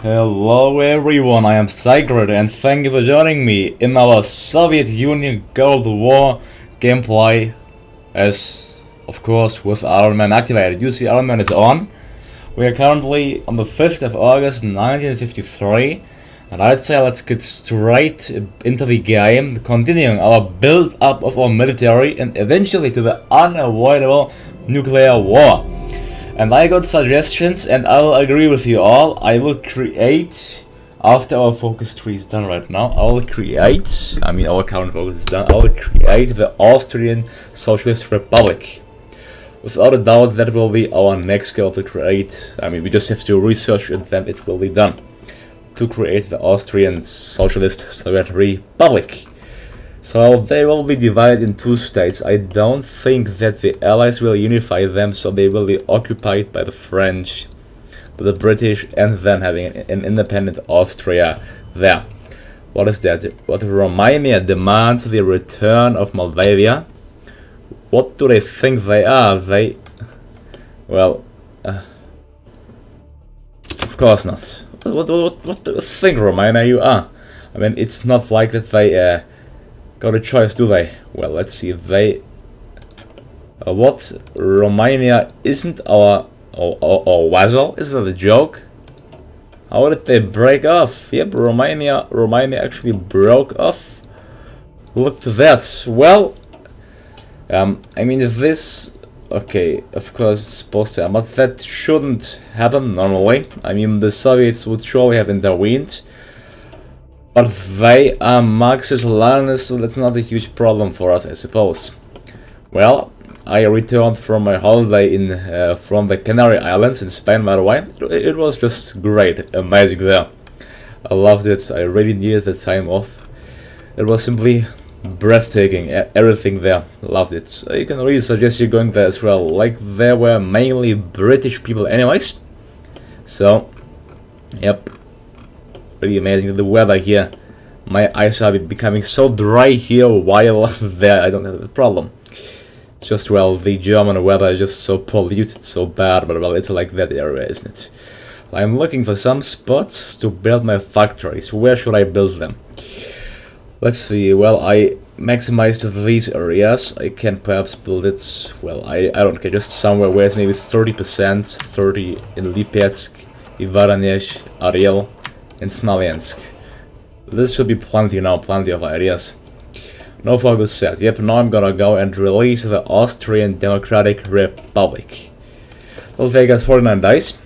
Hello everyone, I am Sigrid and thank you for joining me in our Soviet Union Cold War gameplay, as of course with Iron Man activated. You see Iron Man is on. We are currently on the 5th of August 1953 and I'd say let's get straight into the game, continuing our build up of our military and eventually to the unavoidable nuclear war. And I got suggestions and I will agree with you all. I will create, after our focus tree is done right now, our current focus is done, I will create the Austrian Socialist Republic. Without a doubt that will be our next goal to create. We just have to research and then it will be done. To create the Austrian Socialist Soviet Republic. So they will be divided in two states. I don't think that the Allies will unify them, so they will be occupied by the French, by the British, and then having an independent Austria there. What is that? What Romania demands the return of Moldavia. What do they think they are? Well, of course not. What do you think, Romania, you are? It's not like that they got a choice, do they? Well, let's see. They what? Romania isn't our vassal? Is that a joke? How did they break off? Yep, Romania actually broke off. Look to that. Well, this, okay, of course it's supposed to, but that shouldn't happen normally. The Soviets would surely have intervened. But they are Marxist-Leninists, so that's not a huge problem for us, I suppose. Well, I returned from my holiday from the Canary Islands in Spain, by the way. It was just great, amazing there. I loved it, I really needed the time off. It was simply breathtaking, everything there, loved it. So you can really suggest you going there as well. Like, there were mainly British people anyways. So, yep. Really amazing. The weather here, my eyes are becoming so dry here, while there I don't have a problem. It's just, well, the German weather is just so polluted, so bad, but well, it's like that area, isn't it? I'm looking for some spots to build my factories. Where should I build them? Let's see. Well, I maximized these areas. I can perhaps build it, well, I don't care, just somewhere where it's maybe 30%, 30 in Lipetsk, Voronezh, Ariel, in Smolensk. This should be plenty now, plenty of ideas. No focus set. Yep, now I'm gonna go and release the Austrian Democratic Republic. It'll take us 49 days.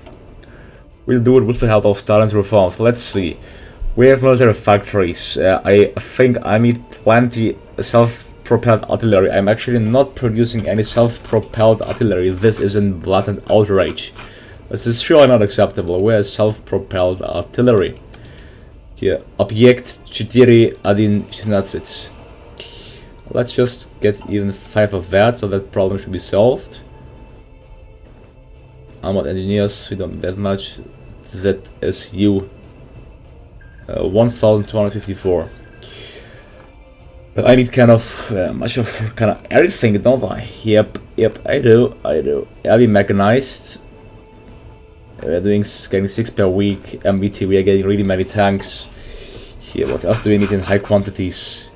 We'll do it with the help of Stalin's reforms. Let's see. We have military factories. I think I need plenty self-propelled artillery. I'm actually not producing any self-propelled artillery. This is in blatant outrage. This is surely not acceptable. Where is self-propelled artillery? Here, Objekt 4.1.16. Let's just get even 5 of that, so that problem should be solved. Armored engineers, we don't need that much. ZSU 1254. But I need kind of everything, don't I? Yep, I do. Heavy mechanized. We're getting 6 per week. MBT, we are getting really many tanks. Here, what else do we need in high quantities?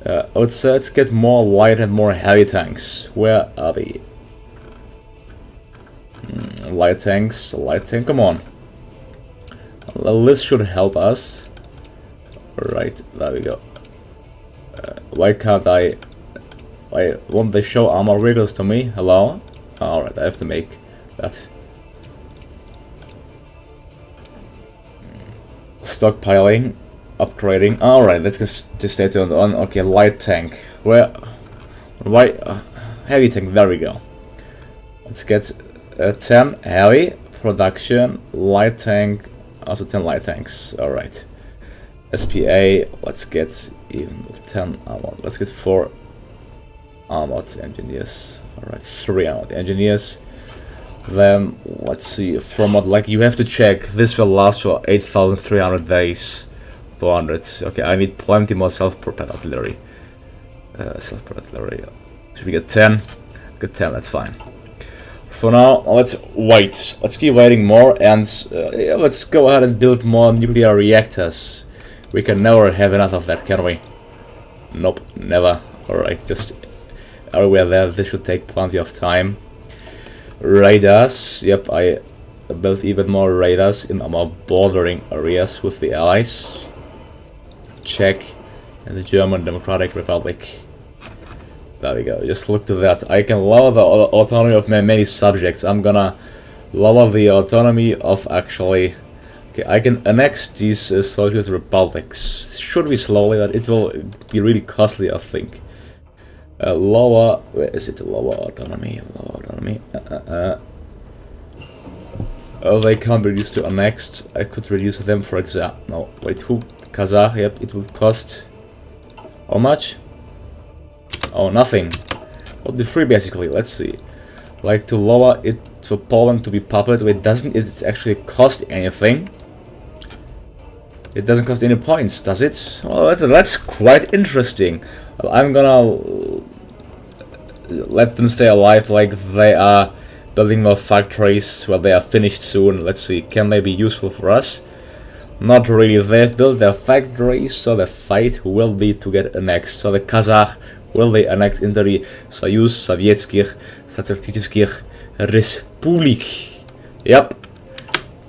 Let's get more light and more heavy tanks. Where are they? Light tanks, come on. Well, this should help us. Alright, there we go. Why can't why won't they show armor vehicles to me? Hello? Alright, I have to make that. Stockpiling, upgrading. Alright, let's just stay tuned on. Okay, light tank. Why? Heavy tank, there we go. Let's get 10 heavy production, light tank, also 10 light tanks. Alright. SPA, let's get even 10 armored. Let's get 4 armored engineers. Alright, 3 armored engineers. Then let's see, from what, like, you have to check, this will last for 8,300 days. 400. Okay, I need plenty more self-propelled artillery. Should we get 10? Get 10, that's fine. for now, let's wait. Let's keep waiting more, and yeah, let's go ahead and build more nuclear reactors. We can never have enough of that, can we? Nope, never. Alright, just everywhere there. This should take plenty of time. Radars. Yep, I built even more radars in our bordering areas with the Allies. Czech and the German Democratic Republic. There we go, just look to that. I can lower the autonomy of many subjects. I'm gonna lower the autonomy of actually... Okay, I can annex these socialist republics. Should be slowly, but it will be really costly, I think. Lower... Where is it? Lower autonomy. Lower autonomy. Oh, they can't be reduced to annexed. I could reduce them, for example... No, wait, who? Kazakh, yep, it would cost... How much? Oh, nothing. It'll be free, basically. Let's see. Like, to lower it to Poland to be puppet, it doesn't it actually cost anything. It doesn't cost any points, does it? Well, that's quite interesting. I'm gonna let them stay alive like they are building more factories. Well, they are finished soon. Let's see, can they be useful for us? Not really. They've built their factories, so the fight will be to get annexed. So the Kazakh will be annexed into the Soyuz Sovietskих Социалистических Республик. Yep.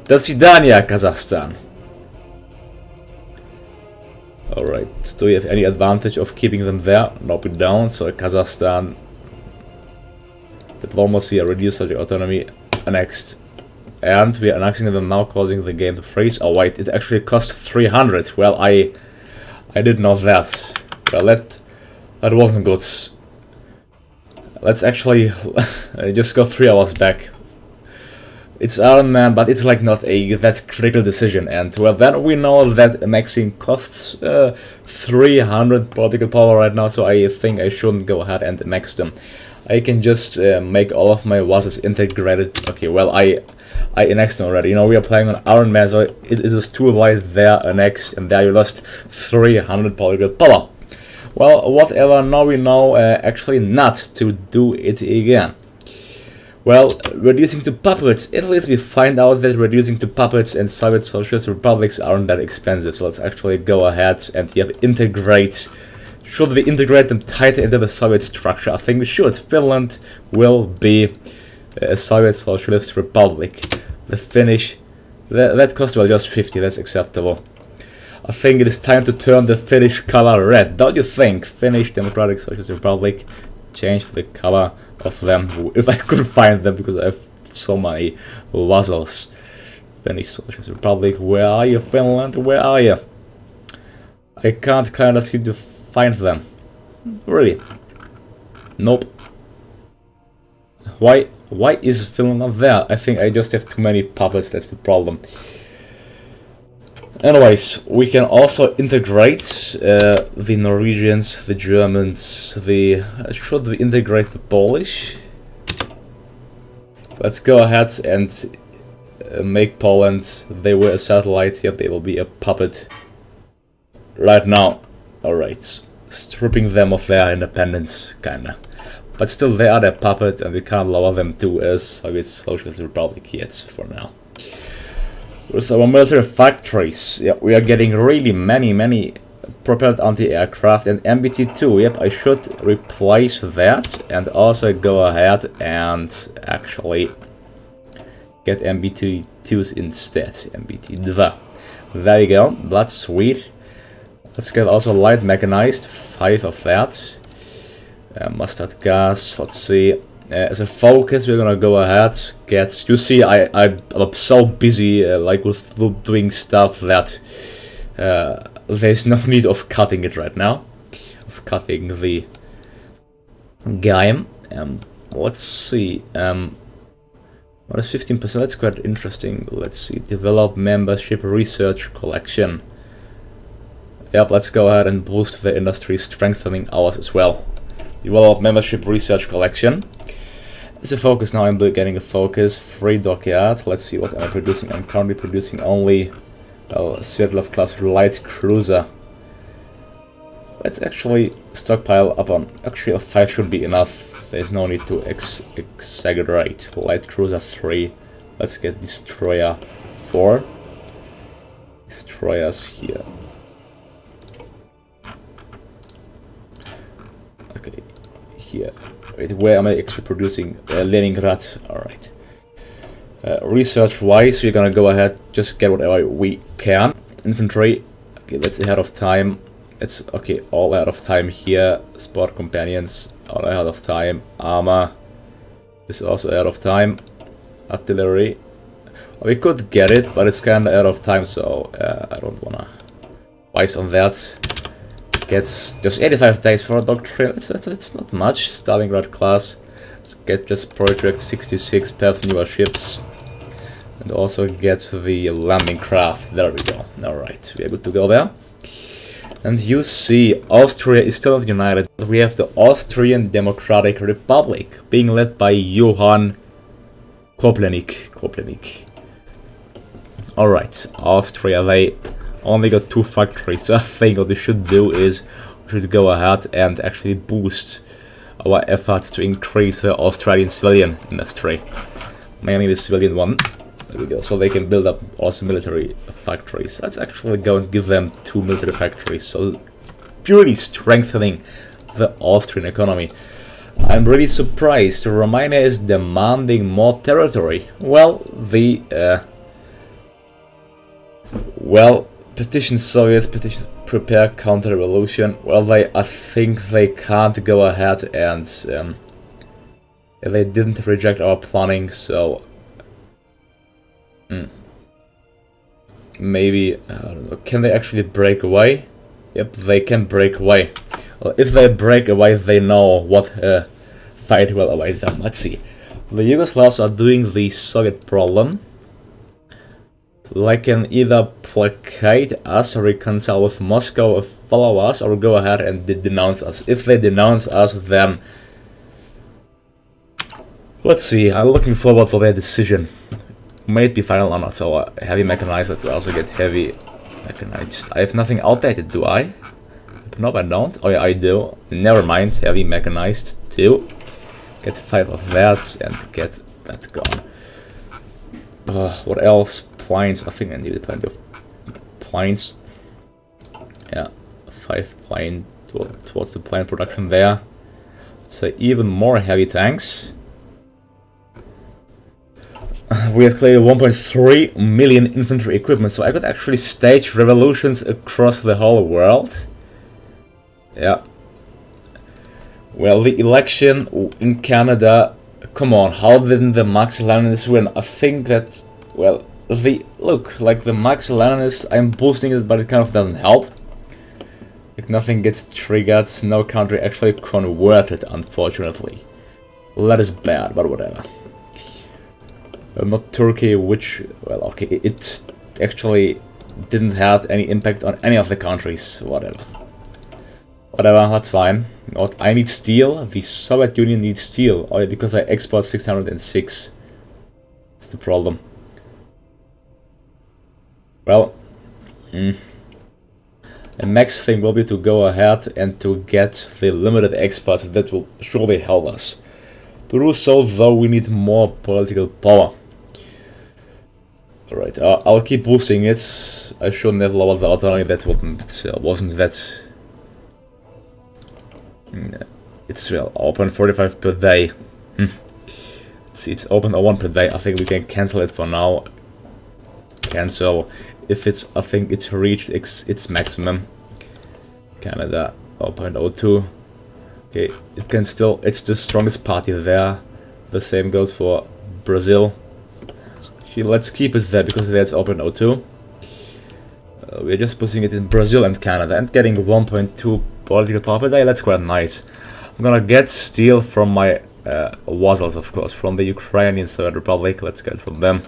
До свидания, Kazakhstan. Alright, do you have any advantage of keeping them there? Nope, we don't. So Kazakhstan, diplomacy, reduce the autonomy, annexed. And we are annexing them now, causing the game to freeze. Oh wait, it actually cost 300. Well, I didn't know that. Well, that wasn't good. Let's actually just go 3 hours back. It's Iron Man, but it's like not a that critical decision. And well, then we know that annexing costs 300 political power right now. So I think I shouldn't go ahead and annex them. I can just make all of my wasses integrated. Okay, well, I annexed them already. You know, we are playing on Iron Man, so it is too light there annexed, and there you lost 300 political power. Well, whatever, now we know actually not to do it again. Well, reducing to puppets, at least we find out that reducing to puppets and Soviet Socialist Republics aren't that expensive, so let's actually go ahead and integrate. Should we integrate them tighter into the Soviet structure? I think we should. Finland will be a Soviet Socialist Republic. The Finnish, that cost well just 50, that's acceptable. I think it is time to turn the Finnish color red, don't you think? Finnish Democratic Socialist Republic, change the color of them, if I could find them, because I have so many vassals. Finnish Socialist Republic, where are you, Finland? Where are you? I can't kind of seem to find them. Really? Nope. Why is Finland not there? I think I just have too many puppets, that's the problem. Anyways, we can also integrate the Norwegians, the Germans, should we integrate the Polish? Let's go ahead and make Poland, they were a satellite, yep, they will be a puppet right now. Alright, stripping them of their independence, kinda. But still they are their puppet, and we can't lower them to a Soviet Socialist Republic yet, for now. With our military factories, yeah, we are getting really many propelled anti-aircraft, and MBT-2, yep, I should replace that, and also go ahead and actually get MBT-2s instead, MBT-2. There you go, that's sweet. Let's get also light mechanized, 5 of that. Mustard gas, let's see. As a focus, we're gonna go ahead, get... You see, I'm so busy like with doing stuff that there's no need of cutting it right now. Of cutting the game. Let's see. What is 15%? That's quite interesting. Let's see. Develop membership research collection. Yep, let's go ahead and boost the industry, strengthening ours as well. Develop membership research collection. As a focus now, I'm getting a focus. Free dockyard. Let's see what I'm producing. I'm currently producing only Sverdlov class light cruiser. Let's actually stockpile up on. Actually, a 5 should be enough. there's no need to exaggerate. Light cruiser 3. Let's get destroyer 4. Destroyers here. Okay, here. Wait, where am I actually producing? Leningrad. Alright. Research-wise, we're gonna go ahead, just get whatever we can. Infantry. Okay, that's ahead of time. It's okay, all ahead of time here. Sport companions, all ahead of time. Armor is also ahead of time. Artillery. We could get it, but it's kinda ahead of time, so I don't wanna wise on that. Gets just 85 days for a doctrine. It's not much. Stalingrad class. Let's get just project 66 per newer ships. And also get the landing craft. There we go. Alright, we are good to go there. And you see, Austria is still not united. We have the Austrian Democratic Republic, being led by Johann Koplenik. Alright, Austria, they only got 2 factories. So I think what we should do is, we should go ahead and actually boost our efforts to increase the Australian civilian industry. Mainly the civilian one. There we go, so they can build up also military factories. Let's actually go and give them 2 military factories, so purely strengthening the Austrian economy. I'm really surprised Romania is demanding more territory. Well, the petition Soviets, petition prepare counter-revolution. Well, I think they can't go ahead and they didn't reject our planning, so maybe, I don't know, can they actually break away? Yep, they can break away. Well, if they break away, they know what fight will await them. Let's see. The Yugoslavs are doing the Soviet problem. They can either placate us, reconcile with Moscow, or follow us, or go ahead and denounce us. If they denounce us, then let's see. I'm looking forward for their decision. May it be final or not. So heavy mechanized. Let's also get heavy mechanized. I have nothing outdated, do I? Nope, I don't. Oh yeah, I do. Never mind. Heavy mechanized too. Get 5 of that and get that gone. What else? Planes. I think I needed plenty of planes. Yeah, 5 plane towards the plane production there. Let's say even more heavy tanks. We have cleared 1.3 million infantry equipment, so I could actually stage revolutions across the whole world. Yeah. Well, the election in Canada, come on, how didn't the Marxist-Leninists win? I think that, well, like the Marxist-Leninists, I'm boosting it, but it kind of doesn't help. Like, nothing gets triggered, no country actually converted, unfortunately. Well, that is bad, but whatever. Not Turkey, which, well, okay, it actually didn't have any impact on any of the countries, whatever. Whatever, that's fine. What, I need steel, the Soviet Union needs steel, oh yeah, because I export 606. That's the problem. Well, the next thing will be to go ahead and to get the limited exports that will surely help us. To do so, though, we need more political power. Alright, I'll keep boosting it. I shouldn't have lowered the autonomy, that wasn't that... It's well, open 45 per day. Let's see, it's open 1 per day. I think we can cancel it for now. Cancel. If it's, I think it's reached its maximum. Canada 0.02. Okay, it can still, it's the strongest party there. The same goes for Brazil. Let's keep it there because that's 0.02. We're just putting it in Brazil and Canada and getting 1.2 political power per day. That's quite nice. I'm gonna get steel from my vassals, of course, from the Ukrainian Soviet Republic. Let's get from them.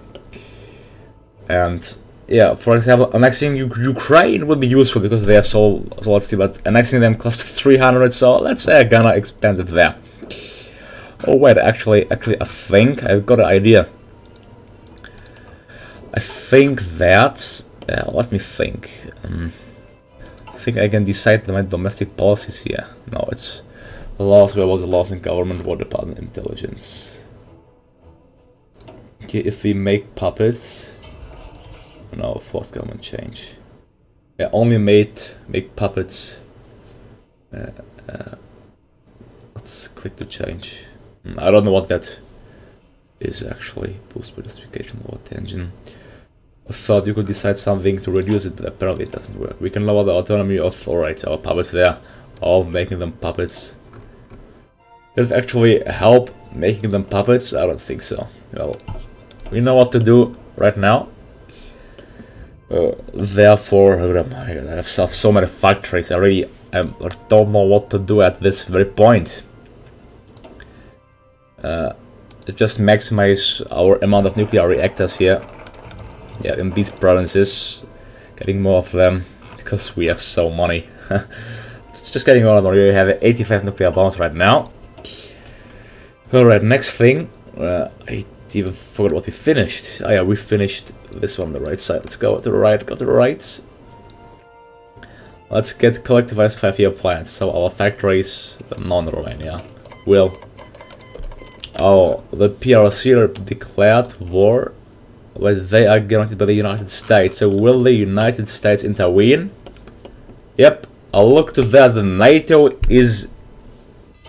And yeah, for example, annexing Ukraine would be useful because they have so much steel, but annexing them costs 300, so let's say kinda expensive there. Oh wait, actually, I think I've got an idea. I think that, let me think. I think I can decide my domestic policies here. No, it's Laws, where was the laws in government, war department, intelligence. Okay, if we make puppets... No, forced government change. Yeah, only make puppets. Let's click to change. I don't know what that is actually. Boost specification, lower tension. I thought you could decide something to reduce it, but apparently it doesn't work. We can lower the autonomy of, alright, our puppets there. All making them puppets. Does it actually help making them puppets? I don't think so. Well, we know what to do right now. Therefore, oh my God, I have so many factories. I don't know what to do at this very point. Just maximize our amount of nuclear reactors here. Yeah, in these provinces, getting more of them because we have so many. It's just getting on. We have 85 nuclear bombs right now. Alright, next thing. I even forgot what we finished. Oh yeah, we finished this one on the right side. Let's go to the right, go to the right. Let's get collectivized 5-year plans. So our factories, non-Romania, will... Oh, the PRC declared war, but they are guaranteed by the United States. So will the United States intervene? Yep, I'll look to that. The NATO is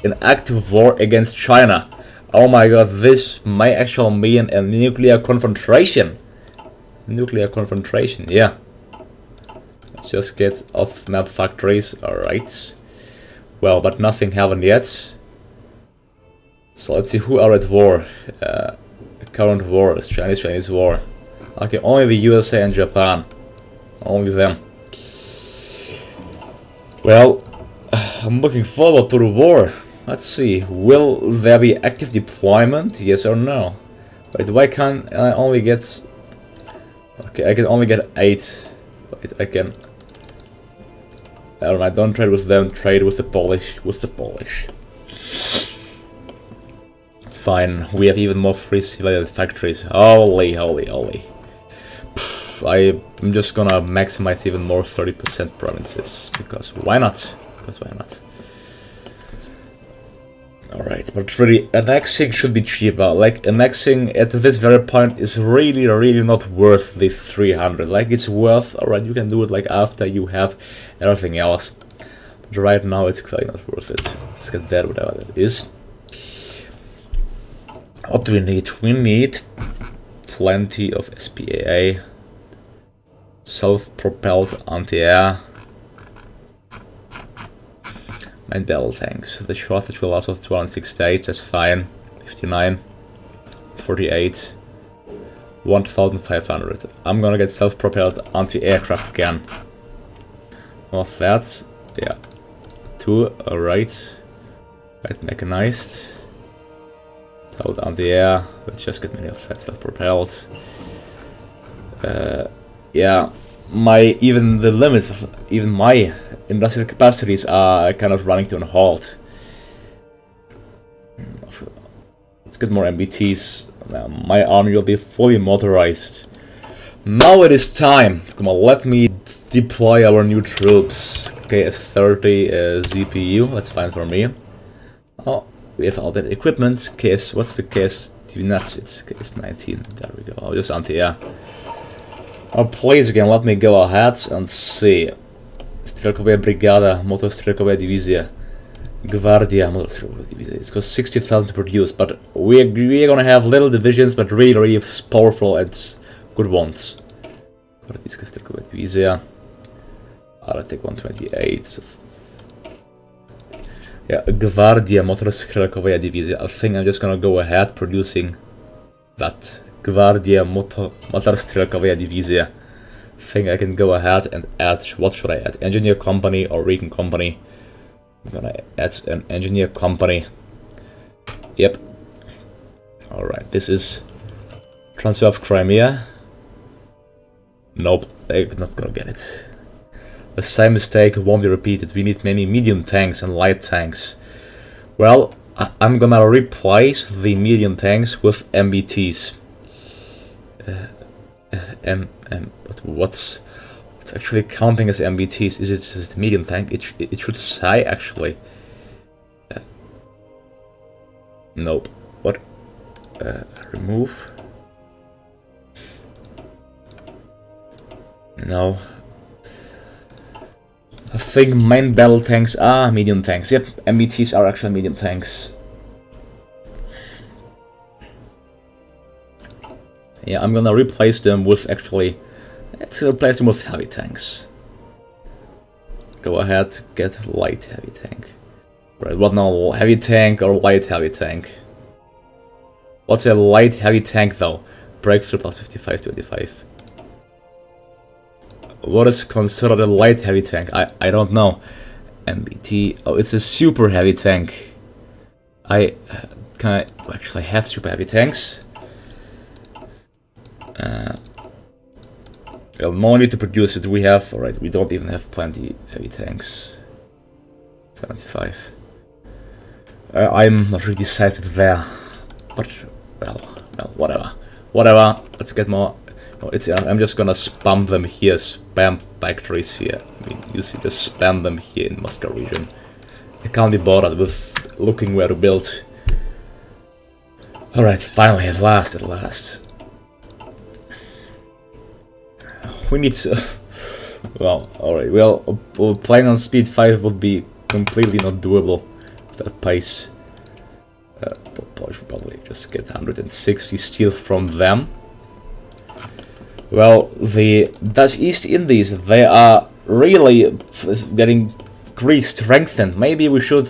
in active war against China. Oh my God, this might actually mean a nuclear confrontation. Nuclear confrontation, yeah. Let's just get off-map factories, alright. Well, but nothing happened yet. So let's see who are at war. Current war is Chinese war. Okay, only the USA and Japan. Only them. Well, I'm looking forward to the war. Let's see, will there be active deployment? Yes or no? Wait, why can't I only get... Okay, I can only get 8. Wait, I can... Alright, don't trade with them, trade with the Polish. It's fine, we have even more free civilian factories. Holy. I'm just gonna maximize even more 30% provinces. Because why not? Alright, but really, annexing should be cheaper. Like, annexing at this very point is really not worth the 300. Like, it's worth, alright, you can do it like after you have everything else. But right now, it's clearly not worth it. Let's get that, whatever that is. What do we need? We need plenty of SPAA, self-propelled anti-air, and battle tanks. The shortage will last for 206 days, that's fine. 59, 48, 1500. I'm gonna get self-propelled anti-aircraft again. Of that, yeah. 2, alright. Right, mechanized. Towed anti-air, let's just get many of that self-propelled. Yeah. Even the limits of even my industrial capacities are kind of running to a halt. Let's get more MBTs. My army will be fully motorized. Now it is time. Come on, let me deploy our new troops. Okay, a 30 ZPU. That's fine for me. Oh, we have all that equipment. KS, what's the KS? Nuts. It's KS-19. There we go. Oh, just anti-air. Oh, please again, let me go ahead and see. Strelkovая brigada, motostrelkovая divizia, Gvardia, motostrelkovая divizia. It's cost 60,000 to produce, but we're gonna have little divisions, but really powerful and good ones. Gvardiska strelkovая divizia. Aratek 128. Yeah, Gvardia, motostrelkovая divizia. I think I'm just gonna go ahead producing that. Gvardia motostrelkovая divizia. I think I can go ahead and add, what should I add? Engineer company or Regan company? I'm gonna add an engineer company. Yep. Alright, this is transfer of Crimea. Nope, I'm not gonna get it. The same mistake won't be repeated. We need many medium tanks and light tanks. Well, I'm gonna replace the medium tanks with MBTs. But what's actually counting as MBTs? Is it just medium tank? It should say actually. Nope. What? Remove. No. I think main battle tanks are medium tanks. Yep, MBTs are actually medium tanks. Yeah, I'm gonna replace them with actually... Let's replace them with heavy tanks. Go ahead, get light heavy tank. Right, what now? Heavy tank or light heavy tank? What's a light heavy tank though? Breakthrough plus 55, 25. What is considered a light heavy tank? I don't know. MBT. Oh, it's a super heavy tank. Can I actually have super heavy tanks? Well, no need to produce it. We have. Alright, we don't even have plenty heavy tanks. 75. I'm not really decisive there. But, well, whatever. Whatever. Let's get more. Oh, I'm just gonna spam them here, spam factories here. I mean, you see, just spam them here in Moscow region. I can't be bothered with looking where to build. Alright, finally, at last. We need to... well, alright, well, playing on speed 5 would be completely not doable at that pace. Polish Republic, just get 160 steel from them. Well, the Dutch East Indies, they are really getting strengthened. Maybe we should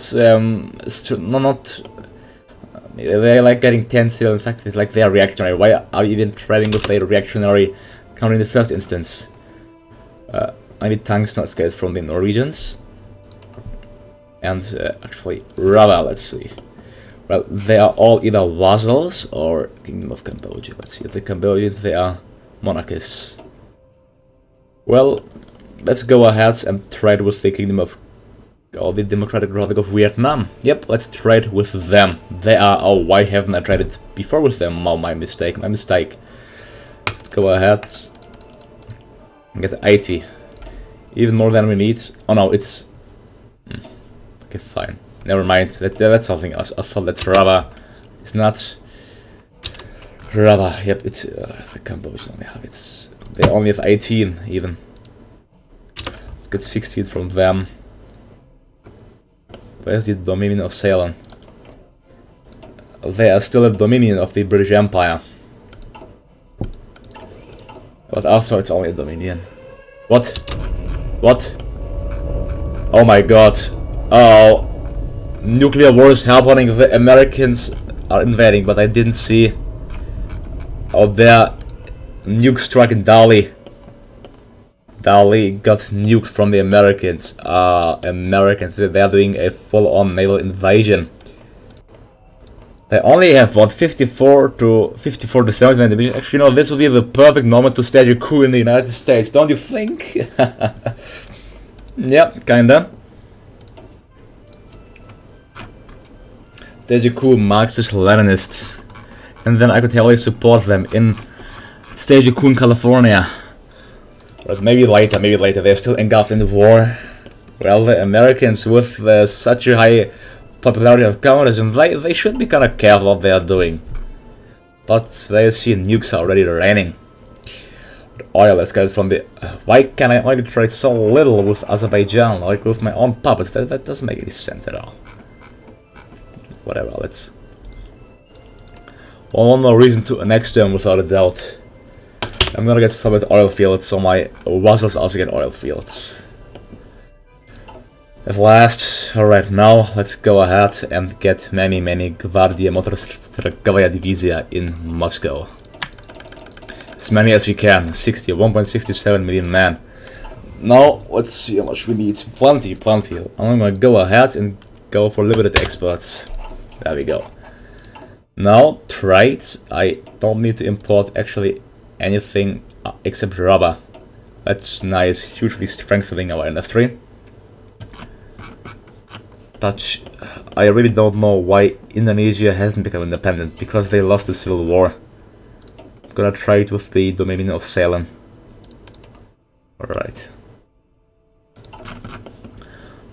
they're like getting 10 still infected, like they are reactionary. Why are you even trading with a reactionary country in the first instance? I need tanks not scared from the Norwegians. And actually, rather, let's see. Well, they are all either vassals or Kingdom of Cambodia. Let's see, the Cambodians, they are monarchists. Well, let's go ahead and trade with the Kingdom of... or the Democratic Republic of Vietnam. Yep, let's trade with them. They are... oh, why haven't I traded before with them? Oh, my mistake. Let's go ahead and get 80. Even more than we need. Oh no, it's... okay, fine. Never mind. That's something else. I thought that's Rava. It's not... Rava. Yep, it's... the Cambodians only have it. They only have 18, even. Let's get 16 from them. Where's the Dominion of Ceylon? They are still a Dominion of the British Empire. But after it's only a Dominion. What? What? Oh my god. Oh. Nuclear war is happening. The Americans are invading, but I didn't see. Oh, their nuke struck in Dali. Dali got nuked from the Americans. Americans, they are doing a full-on naval invasion. They only have, what, 54 to 79 divisions. Actually, no, this would be the perfect moment to stage a coup in the United States, don't you think? Yep, kinda. Stage a coup, Marxist-Leninists. And then I could heavily support them in stage a coup in California. But maybe later, they're still engulfed in the war. Well, the Americans, with such a high popularity of communism, they should be kind of careful what they are doing. But they see nukes are already raining. Oil, let's get it from the... why can I only trade so little with Azerbaijan, like with my own puppets? That doesn't make any sense at all. Whatever, let's... one more reason to annex them without a doubt. I'm gonna get some with oil fields, so my vassals also get oil fields. At last, alright, now let's go ahead and get many Gvardia Motorstrelkavaya Divizia in Moscow. As many as we can, 1.67 million men. Now, let's see how much we need. Plenty. I'm gonna go ahead and go for limited exports. There we go. Now, trades. I don't need to import actually anything except rubber. That's nice, hugely strengthening our industry. But I really don't know why Indonesia hasn't become independent, because they lost the civil war. I'm gonna trade with the Dominion of Ceylon. Alright.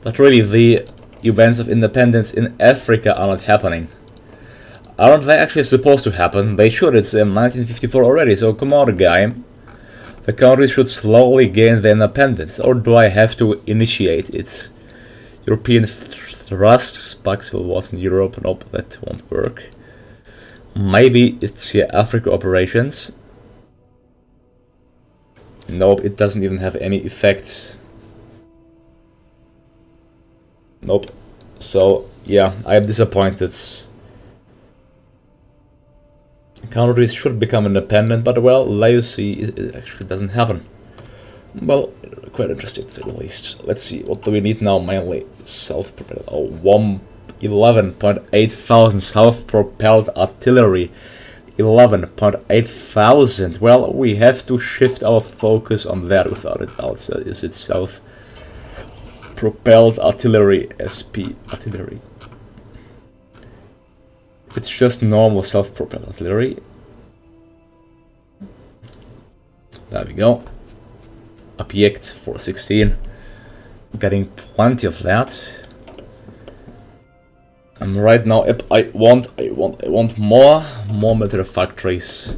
But really, the events of independence in Africa are not happening. Aren't they actually supposed to happen? They should, it's in 1954 already, so come on, guy. The country should slowly gain their independence, or do I have to initiate it? European thrust, Spark Civil Wars in Europe, nope, that won't work. Maybe it's here Africa operations. Nope, it doesn't even have any effect. Nope. So, yeah, I am disappointed. Countries should become independent, but well, you see, it actually doesn't happen. Well, quite interesting to say the least. Let's see, what do we need now? Mainly self-propelled. Oh, 11.8 thousand self-propelled artillery. 11.8 thousand. Well, we have to shift our focus on that without a doubt. So is it self-propelled artillery, SP artillery? It's just normal self-propelled artillery. There we go. Object 416. Getting plenty of that. And right now, I want more military factories.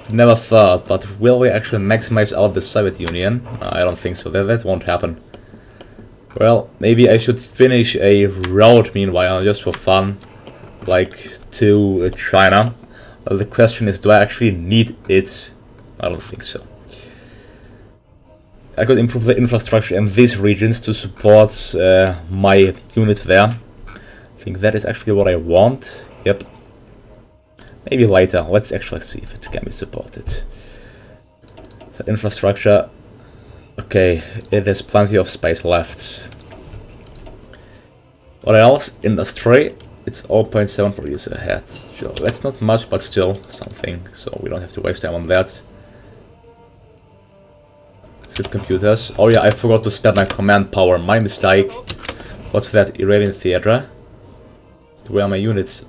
Never thought, but will we actually maximize out the Soviet Union? I don't think so. That won't happen. Well, maybe I should finish a road meanwhile, just for fun. Like to China. The question is, do I actually need it? I don't think so. I could improve the infrastructure in these regions to support my units there. I think that is actually what I want. Yep. Maybe later. Let's actually see if it can be supported. The infrastructure. Okay, there's plenty of space left. What else? Industry. It's 0.7 per user ahead. Sure, that's not much, but still something, so we don't have to waste time on that. Let's get computers. Oh yeah, I forgot to spend my command power. My mistake. What's that? Iranian theater? Where are my units?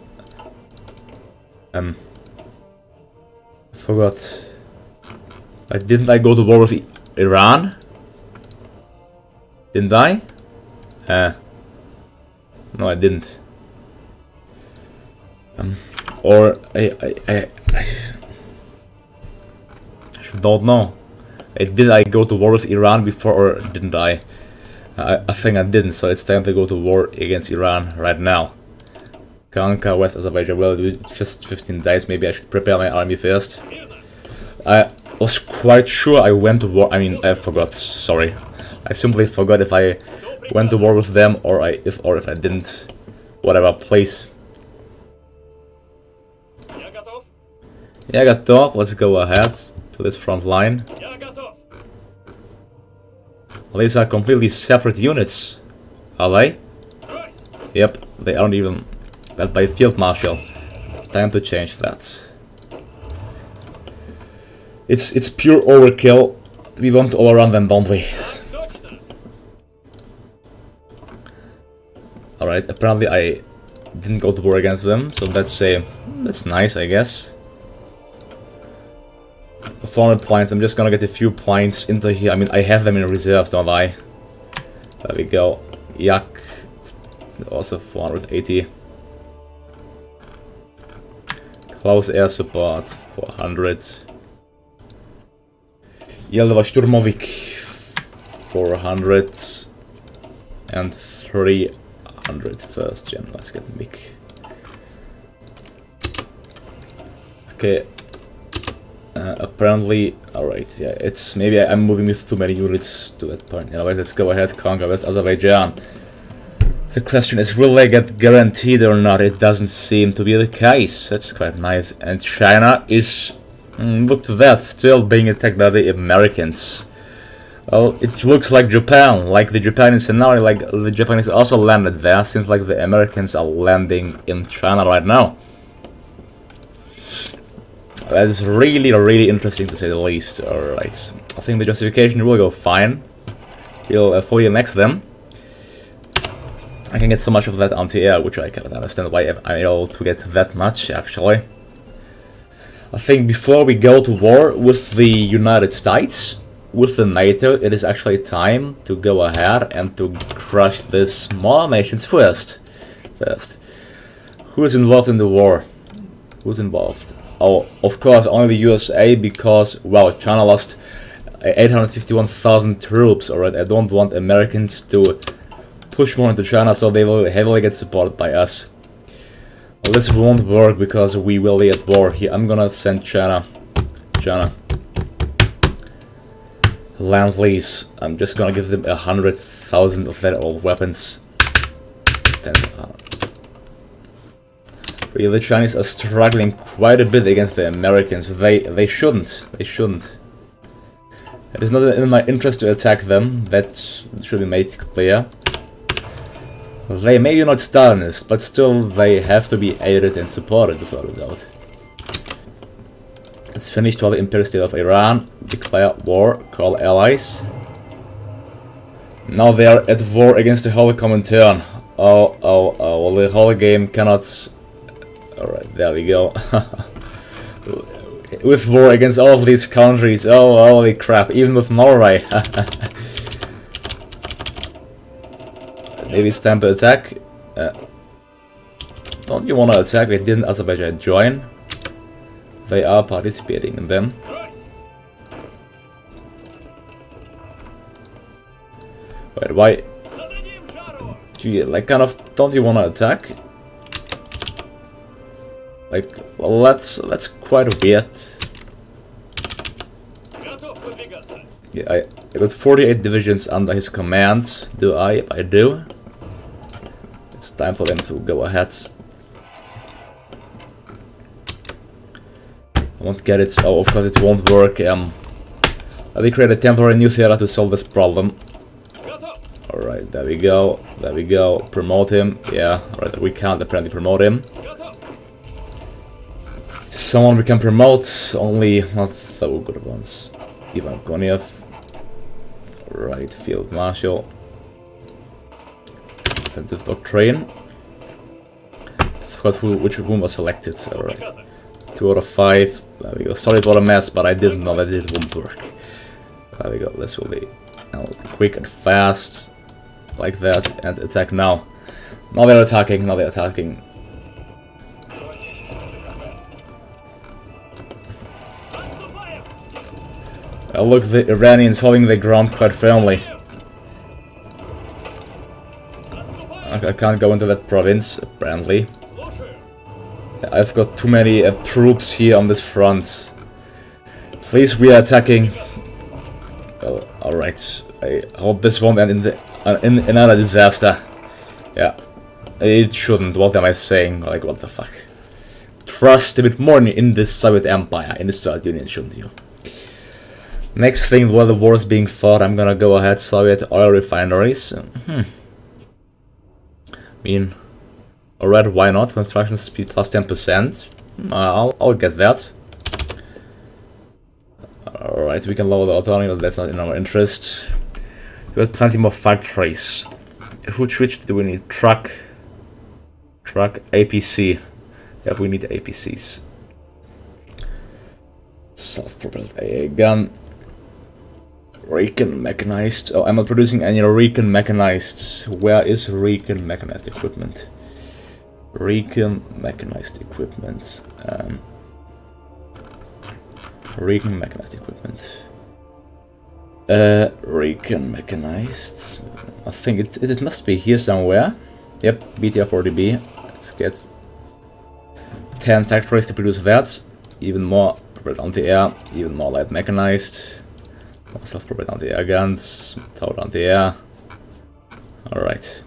I forgot. Didn't I go to war with Iran? Didn't I? No, I didn't. Or I don't know. Did I go to war with Iran before, or didn't I? I think I didn't, so it's time to go to war against Iran right now. Conquer West Azerbaijan. Well, it's just 15 days. Maybe I should prepare my army first. I was quite sure I went to war. I mean, I forgot. Sorry, I simply forgot if I went to war with them or if I didn't. Whatever. Please. Yeah, готов. Let's go ahead to this front line. These are completely separate units, are they? Yep, they aren't even led by Field Marshal. Time to change that. It's pure overkill. We want to overrun them, don't we? Alright, apparently I didn't go to war against them, so that's nice, I guess. 400 points, I'm just gonna get a few points into here. I mean, I have them in reserves, don't I? There we go. Yak. Also 480. Close air support, 400. Jelva Sturmovik, 400. And 300 first gen. Let's get MiG. Okay. Apparently, alright, yeah, it's maybe I'm moving with too many units to that point. Anyway, let's go ahead, conquer West Azerbaijan. The question is, will they get guaranteed or not? It doesn't seem to be the case. That's quite nice. And China is, look to that, still being attacked by the Americans. Well, it looks like Japan, like the Japanese scenario, like the Japanese also landed there. Seems like the Americans are landing in China right now. That is really interesting to say the least. Alright, I think the justification will go fine. We'll fully annex them. I can get so much of that anti-air, which I cannot understand why I'm able to get that much, actually. I think before we go to war with the United States, with the NATO, it is actually time to go ahead and to crush the small nations first. Who is involved in the war? Who's involved? Oh, of course, only the USA, because, well, China lost 851,000 troops, alright? I don't want Americans to push more into China, so they will heavily get supported by us. Well, this won't work because we will be at war here. I'm gonna send China. Land lease. I'm just gonna give them 100,000 of their old weapons. Really, the Chinese are struggling quite a bit against the Americans. They shouldn't. They shouldn't. It is not in my interest to attack them. That should be made clear. They may be not Stalinist, but still they have to be aided and supported without a doubt. It's finished while the Imperial State of Iran declare war, call allies. Now they are at war against the Holy Comintern. Oh, well, the whole game cannot... Alright, there we go. With war against all of these countries. Oh, holy crap, even with Norway. Maybe it's time to attack. Don't you want to attack? They didn't Azerbaijan join. They are participating in them. Wait, why? Gee, like, kind of, don't you want to attack? Like, well, that's quite weird. Yeah, I got 48 divisions under his command. Do I? I do. It's time for them to go ahead. I won't get it. Oh, of course it won't work. Let me create a temporary nuclear to solve this problem. Alright, there we go. There we go. Promote him. Yeah, alright, we can't apparently promote him. Someone we can promote, only not so good ones. Ivan Koniev. Right, Field Marshal. Offensive Doctrine. I forgot which room was selected. Alright. 2 out of 5. There we go. Sorry for the mess, but I didn't know that it won't work. There we go. This will be quick and fast. Like that. And attack now. Now they're attacking. Now they're attacking. Look, the Iranians holding the ground quite firmly. I can't go into that province, apparently. I've got too many troops here on this front. Please, we are attacking. Oh, alright. I hope this won't end in another disaster. Yeah. It shouldn't. What am I saying? Like, what the fuck? Trust a bit more in this Soviet Empire, in the Soviet Union, shouldn't you? Next thing, while the war is being fought, I'm gonna go ahead, Soviet oil refineries. I mean, alright, why not? Construction speed plus 10%. I'll get that. Alright, we can lower the autonomy, but that's not in our interest. We got plenty more factories. Which do we need? Truck, APC. Yeah, we need APCs. Self-propelled AA gun. Recon mechanized. Oh, I'm not producing any Recon mechanized. Where is Recon mechanized equipment? Recon mechanized equipment. Recon mechanized equipment. Recon mechanized. I think it must be here somewhere. Yep, BTR-40B. Let's get 10 factories to produce that. Even more anti-air, even more light mechanized. Self-propelled anti-air guns, towed anti-air. Alright.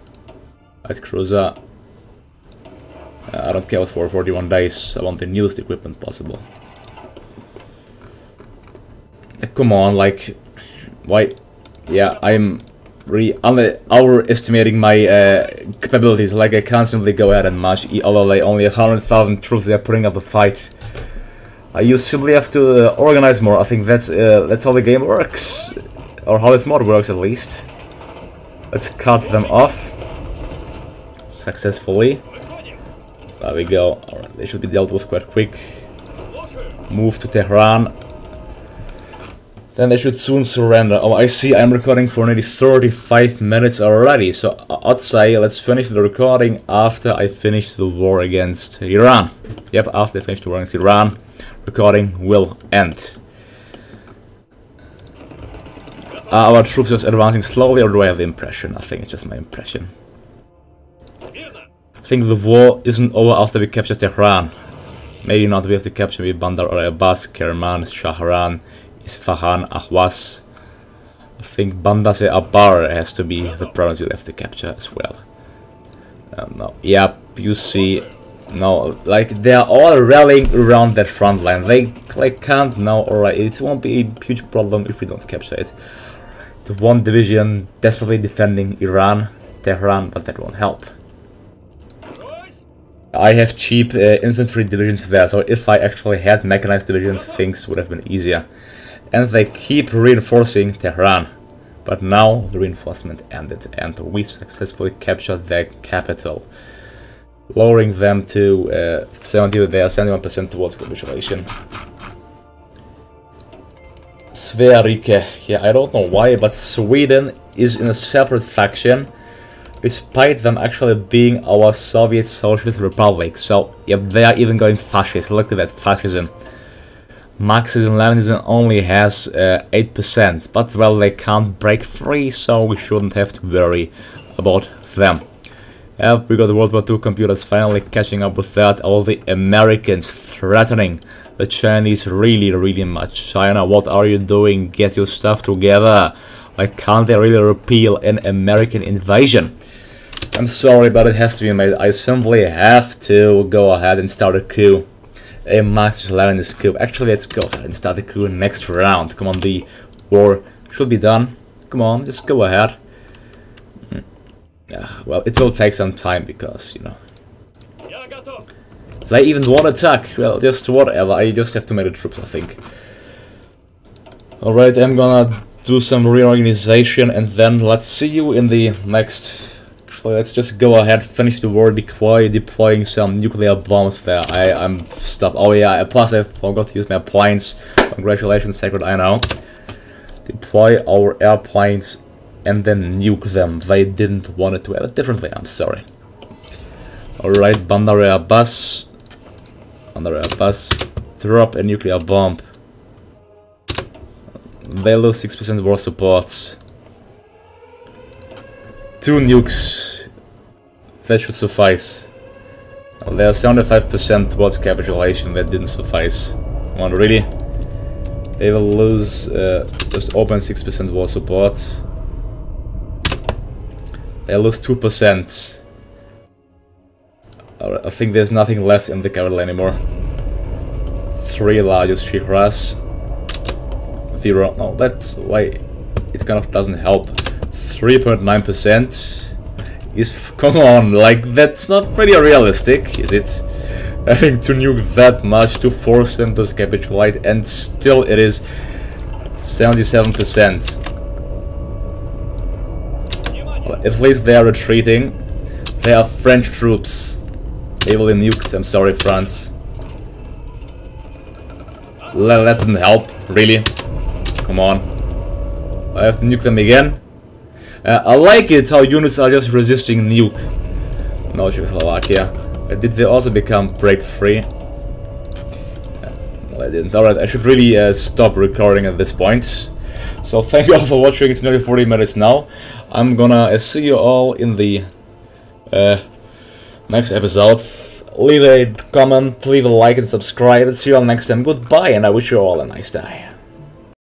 Light cruiser. I don't care what 441 dice, I want the newest equipment possible. Come on, like... Why? Yeah, I'm overestimating my capabilities. Like, I can't simply go ahead and march, although they only 100,000 troops they are putting up a fight. You simply have to organize more. I think that's how the game works, or how this mod works at least. Let's cut them off successfully. There we go. Alright, they should be dealt with quite quick. Move to Tehran. then they should soon surrender. Oh, I see I'm recording for nearly 35 minutes already, so I'd say let's finish the recording after I finish the war against Iran. Yep, after I finish the war against Iran, recording will end. Are our troops just advancing slowly, or do I have the impression? I think it's just my impression. I think the war isn't over after we capture Tehran. Maybe not, we have to capture maybe Bandar or Abbas, Kerman, Shahran, Isfahan, Ahwas. I think Bandar Abar has to be the province we'll have to capture as well. No, yep, you see, no, like they're all rallying around that front line. They can't now, alright, it won't be a huge problem if we don't capture it. The one division desperately defending Iran, Tehran, but that won't help. I have cheap infantry divisions there, so if I actually had mechanized divisions, things would have been easier. And they keep reinforcing Tehran. But now the reinforcement ended, and we successfully captured their capital, lowering them to 71% towards capitulation. Sverige, yeah, I don't know why, but Sweden is in a separate faction, despite them actually being our Soviet Socialist Republic. So, yeah, they are even going fascist. Look at that fascism. Marxism-Leninism only has 8%, but well, they can't break free, so we shouldn't have to worry about them. We got the World War II computers finally catching up with that. All the Americans threatening the Chinese really much. China, what are you doing? Get your stuff together. Why can't they really repeal an American invasion? I'm sorry, but it has to be made. I simply have to go ahead and start a coup. A Marxist-Leninist coup. Actually, let's go ahead and start the coup next round. Come on, the war should be done. Come on, just go ahead. Yeah, well, it will take some time because, you know. They even won't attack. Well, just whatever. I just have to make the troops, I think. Alright, I'm gonna do some reorganization and then let's see you in the next. Actually, let's just go ahead, finish the war, deploying some nuclear bombs there. I'm stuck. Oh yeah, plus I forgot to use my appliance. Congratulations, Sacred, I know. Deploy our airplanes and then nuke them. They didn't want it to have it differently, I'm sorry. Alright, Bandar Abbas. Bandar Abbas. Drop a nuclear bomb. They lose 6% war support. 2 nukes. That should suffice. Well, they are 75% towards capitulation. That didn't suffice. Come on, really? They will lose just open 6% war support. They lose 2%. I think there's nothing left in the capital anymore. 3 largest shikras. 0. No, that's why it kind of doesn't help. 3.9% is, come on, like that's not pretty realistic, is it? Having to nuke that much to force them to capitulate, and still it is 77%. Well, at least they are retreating. They are French troops. They will be nuked. I'm sorry, France. That didn't help, really. Come on. I have to nuke them again. I like it how units are just resisting nuke. No, Czechoslovakia. Did they also become break free? No, I didn't. Alright, I should really stop recording at this point. So thank you all for watching. It's nearly 40 minutes now. I'm gonna see you all in the next episode. Leave a comment, leave a like and subscribe, and see you all next time. Goodbye, and I wish you all a nice day.